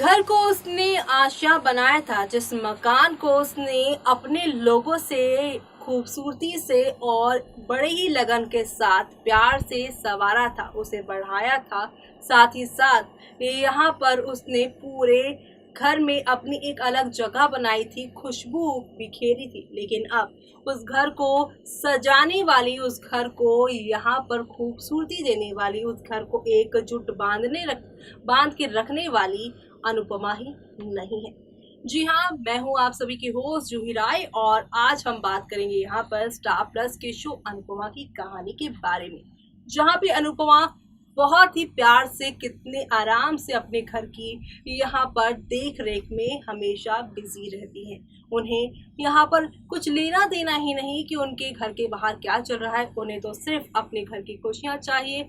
घर को उसने आशियाँ बनाया था, जिस मकान को उसने अपने लोगों से खूबसूरती से और बड़े ही लगन के साथ प्यार से संवारा था, उसे बढ़ाया था। साथ ही साथ यहाँ पर उसने पूरे घर में अपनी एक अलग जगह बनाई थी, खुशबू बिखेरी थी। लेकिन अब उस घर को सजाने वाली, उस घर को यहाँ पर खूबसूरती देने वाली, उस घर को एकजुट बांध के रखने वाली अनुपमा ही नहीं है। जी हाँ, मैं हूँ आप सभी की होस्ट जूही राय और आज हम बात करेंगे यहाँ पर स्टार प्लस के शो अनुपमा की कहानी के बारे में, जहाँ पे अनुपमा बहुत ही प्यार से, कितने आराम से अपने घर की यहाँ पर देख रेख में हमेशा बिजी रहती हैं। उन्हें यहाँ पर कुछ लेना देना ही नहीं कि उनके घर के बाहर क्या चल रहा है, उन्हें तो सिर्फ अपने घर की खुशियाँ चाहिए।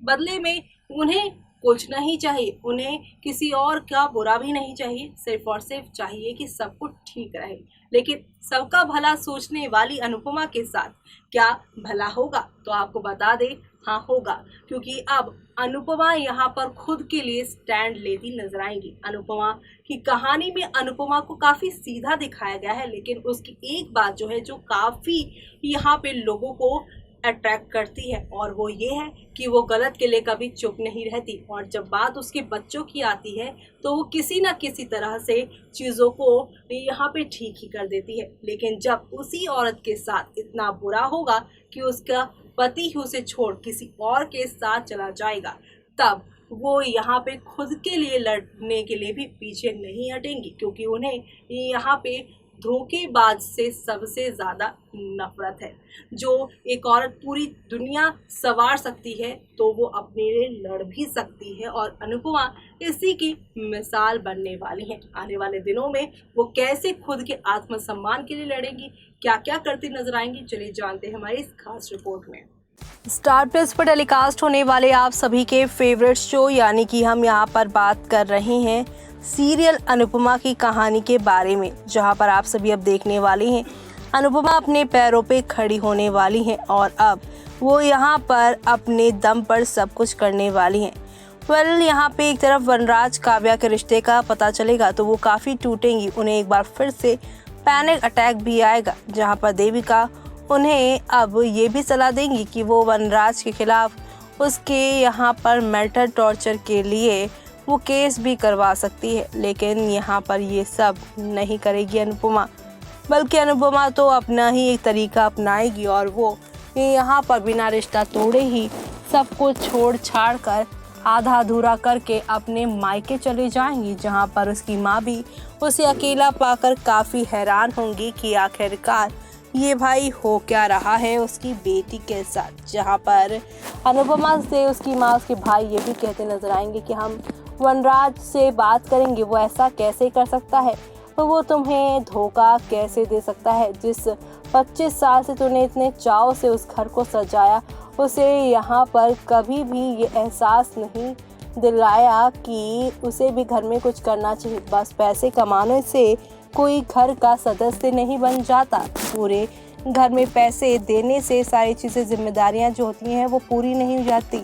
बदले में उन्हें कुछ नहीं चाहिए, उन्हें किसी और का बुरा भी नहीं चाहिए, सिर्फ और सिर्फ चाहिए कि सब कुछ ठीक रहे। लेकिन सबका भला सोचने वाली अनुपमा के साथ क्या भला होगा? तो आपको बता दें, हाँ होगा, क्योंकि अब अनुपमा यहाँ पर खुद के लिए स्टैंड लेती नजर आएंगी। अनुपमा की कहानी में अनुपमा को काफ़ी सीधा दिखाया गया है, लेकिन उसकी एक बात जो है, जो काफ़ी यहाँ पे लोगों को अट्रैक्ट करती है, और वो ये है कि वो गलत के लिए कभी चुप नहीं रहती। और जब बात उसके बच्चों की आती है तो वो किसी न किसी तरह से चीज़ों को यहाँ पे ठीक ही कर देती है। लेकिन जब उसी औरत के साथ इतना बुरा होगा कि उसका पति ही उसे छोड़ किसी और के साथ चला जाएगा, तब वो यहाँ पे खुद के लिए लड़ने के लिए भी पीछे नहीं हटेंगी, क्योंकि उन्हें यहाँ पे धोखेबाज से सबसे ज़्यादा नफरत है। जो एक औरत पूरी दुनिया संवार सकती है तो वो अपने लिए लड़ भी सकती है, और अनुपमा इसी की मिसाल बनने वाली है। आने वाले दिनों में वो कैसे खुद के आत्मसम्मान के लिए लड़ेंगी, क्या क्या करती नजर आएंगी, चलिए जानते हैं हमारी इस खास रिपोर्ट में। स्टार प्लस पर टेलीकास्ट होने वाले आप सभी के फेवरेट शो, यानी कि हम यहाँ पर बात कर रहे हैं सीरियल अनुपमा की कहानी के बारे में, जहाँ पर आप सभी अब देखने वाले हैं अनुपमा अपने पैरों पे खड़ी होने वाली हैं और अब वो यहाँ पर अपने दम पर सब कुछ करने वाली हैं। यहाँ पे एक तरफ वनराज काव्या के रिश्ते का पता चलेगा तो वो काफ़ी टूटेंगी, उन्हें एक बार फिर से पैनिक अटैक भी आएगा, जहाँ पर देविका उन्हें अब ये भी सलाह देंगी कि वो वनराज के खिलाफ उसके यहाँ पर मेंटल टॉर्चर के लिए वो केस भी करवा सकती है। लेकिन यहाँ पर ये सब नहीं करेगी अनुपमा, बल्कि अनुपमा तो अपना ही एक तरीका अपनाएगी और वो यहाँ पर बिना रिश्ता तोड़े ही सब कुछ छोड़ छाड़ कर आधा अधूरा करके अपने मायके चले जाएंगी, जहाँ पर उसकी माँ भी उसे अकेला पाकर काफ़ी हैरान होंगी कि आखिरकार ये भाई हो क्या रहा है उसकी बेटी के साथ। जहाँ पर अनुपमा से उसकी माँ, उसके भाई ये भी कहते नजर आएंगे कि हम वनराज से बात करेंगे, वो ऐसा कैसे कर सकता है, तो वो तुम्हें धोखा कैसे दे सकता है। जिस 25 साल से तूने इतने चाव से उस घर को सजाया, उसे यहाँ पर कभी भी ये एहसास नहीं दिलाया कि उसे भी घर में कुछ करना चाहिए। बस पैसे कमाने से कोई घर का सदस्य नहीं बन जाता, पूरे घर में पैसे देने से सारी चीज़ें, जिम्मेदारियां जो होती हैं वो पूरी नहीं हो जाती।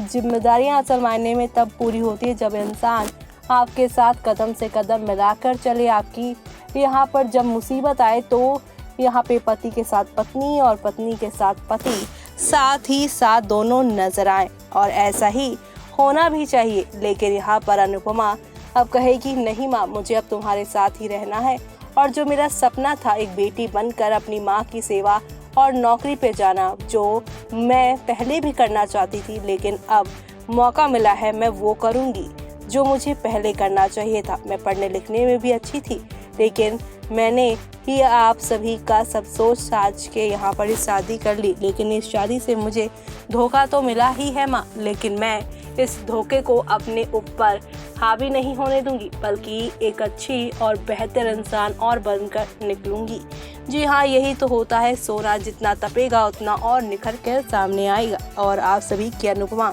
जिम्मेदारियां असल मायने में तब पूरी होती है जब इंसान आपके साथ कदम से कदम मिलाकर चले। आपकी यहाँ पर जब मुसीबत आए तो यहाँ पे पति के साथ पत्नी और पत्नी के साथ पति साथ ही साथ दोनों नजर आए, और ऐसा ही होना भी चाहिए। लेकिन यहाँ पर अनुपमा अब कहेगी, नहीं माँ, मुझे अब तुम्हारे साथ ही रहना है, और जो मेरा सपना था एक बेटी बनकर अपनी माँ की सेवा और नौकरी पे जाना, जो मैं पहले भी करना चाहती थी, लेकिन अब मौका मिला है, मैं वो करूँगी जो मुझे पहले करना चाहिए था। मैं पढ़ने लिखने में भी अच्छी थी, लेकिन मैंने ही आप सभी का सब सोच साझ के यहाँ पर इस शादी कर ली। लेकिन इस शादी से मुझे धोखा तो मिला ही है माँ, लेकिन मैं इस धोखे को अपने ऊपर हावी नहीं होने दूंगी, बल्कि एक अच्छी और बेहतर इंसान और बनकर निकलूंगी। जी हाँ, यही तो होता है, सोना जितना तपेगा उतना और निखर कर सामने आएगा। और आप सभी की अनुपमा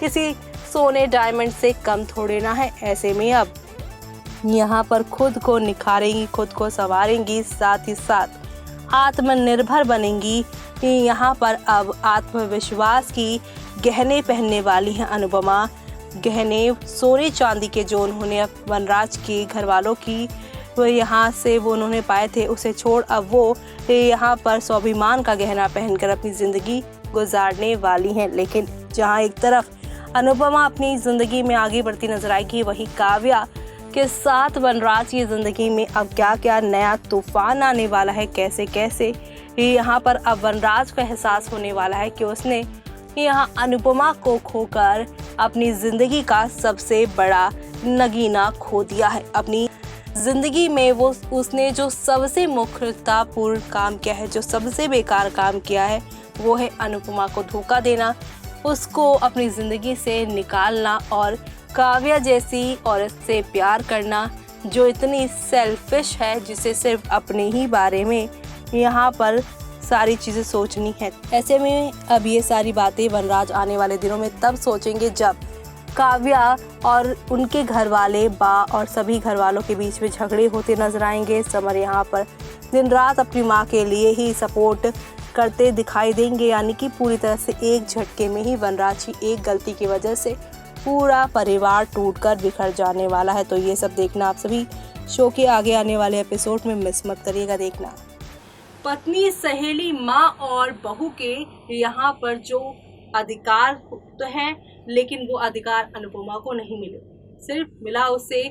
किसी सोने डायमंड से कम थोड़े ना है। ऐसे में अब यहाँ पर खुद को निखारेंगी, खुद को संवारेंगी, साथ ही साथ आत्मनिर्भर बनेंगी। यहाँ पर अब आत्मविश्वास की गहने पहनने वाली हैं अनुपमा, गहने सोने चांदी के जो उन्होंने वनराज के घर वालों की वो यहाँ से वो उन्होंने पाए थे, उसे छोड़ अब वो यहाँ पर स्वाभिमान का गहना पहनकर अपनी ज़िंदगी गुजारने वाली हैं। लेकिन जहाँ एक तरफ अनुपमा अपनी ज़िंदगी में आगे बढ़ती नजर आएगी, वहीं काव्या के साथ वनराज की ज़िंदगी में अब क्या क्या नया तूफान आने वाला है, कैसे कैसे यहाँ पर अब वनराज को एहसास होने वाला है कि उसने यहाँ अनुपमा को खोकर अपनी ज़िंदगी का सबसे बड़ा नगीना खो दिया है। अपनी ज़िंदगी में वो उसने जो सबसे मूर्खतापूर्ण काम किया है, जो सबसे बेकार काम किया है, वो है अनुपमा को धोखा देना, उसको अपनी ज़िंदगी से निकालना और काव्या जैसी औरत से प्यार करना जो इतनी सेल्फिश है, जिसे सिर्फ अपने ही बारे में यहाँ पर सारी चीज़ें सोचनी है। ऐसे में अब ये सारी बातें वनराज आने वाले दिनों में तब सोचेंगे जब काव्या और उनके घर वाले बा और सभी घर वालों के बीच में झगड़े होते नजर आएंगे। समर यहाँ पर दिन रात अपनी माँ के लिए ही सपोर्ट करते दिखाई देंगे, यानी कि पूरी तरह से एक झटके में ही वनराज की एक गलती की वजह से पूरा परिवार टूटकर बिखर जाने वाला है। तो ये सब देखना आप सभी शो के आगे आने वाले एपिसोड में मिस मत करिएगा देखना। पत्नी, सहेली, माँ और बहू के यहाँ पर जो अधिकार तो हैं, लेकिन वो अधिकार अनुपमा को नहीं मिले, सिर्फ मिला उसे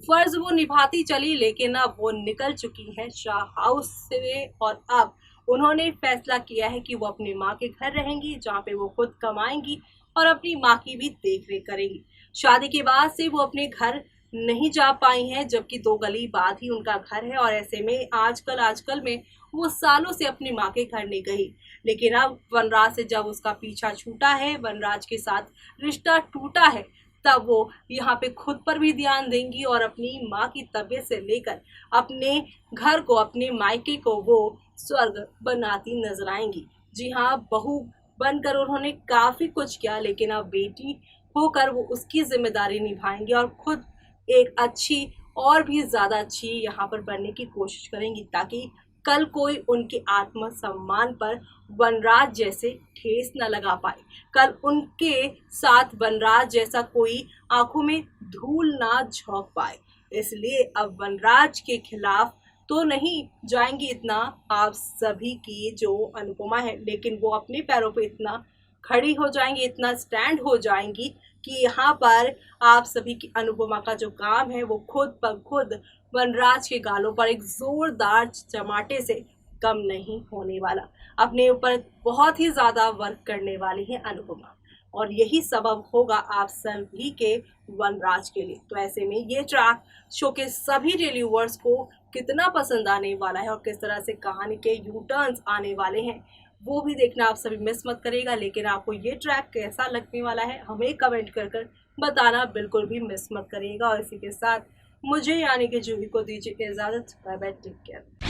फर्ज वो निभाती चली। लेकिन अब वो निकल चुकी है शाह हाउस से और अब उन्होंने फैसला किया है कि वो अपनी माँ के घर रहेंगी, जहाँ पे वो खुद कमाएंगी और अपनी माँ की भी देखरेख करेंगी। शादी के बाद से वो अपने घर नहीं जा पाई हैं, जबकि 2 गली बाद ही उनका घर है और ऐसे में आजकल में वो सालों से अपनी माँ के घर नहीं गई। लेकिन अब वनराज से जब उसका पीछा छूटा है, वनराज के साथ रिश्ता टूटा है, तब वो यहाँ पे खुद पर भी ध्यान देंगी और अपनी माँ की तबीयत से लेकर अपने घर को, अपने मायके को वो स्वर्ग बनाती नजर आएंगी। जी हाँ, बहू बनकर उन्होंने काफ़ी कुछ किया, लेकिन अब बेटी होकर वो उसकी जिम्मेदारी निभाएंगी और खुद एक अच्छी और भी ज़्यादा अच्छी यहाँ पर बनने की कोशिश करेंगी, ताकि कल कोई उनके आत्मसम्मान पर वनराज जैसे ठेस न लगा पाए, कल उनके साथ वनराज जैसा कोई आंखों में धूल ना झोंक पाए। इसलिए अब वनराज के खिलाफ तो नहीं जाएंगी इतना आप सभी की जो अनुपमा है, लेकिन वो अपने पैरों पे इतना खड़ी हो जाएंगी, इतना स्टैंड हो जाएंगी कि यहाँ पर आप सभी की अनुपमा का जो काम है वो खुद ब खुद वनराज के गालों पर एक जोरदार चमाटे से कम नहीं होने वाला। अपने ऊपर बहुत ही ज़्यादा वर्क करने वाली है अनुपमा और यही सबब होगा आप सभी के वनराज के लिए। तो ऐसे में ये ट्रैक शो के सभी रिव्यूअर्स को कितना पसंद आने वाला है और किस तरह से कहानी के यू टर्न्स आने वाले हैं, वो भी देखना आप सभी मिस मत करिएगा। लेकिन आपको ये ट्रैक कैसा लगने वाला है हमें कमेंट कर बताना बिल्कुल भी मिस मत करिएगा। और इसी के साथ मुझे यानी कि जूही को दीजिए इजाज़त। Bye bye, take care.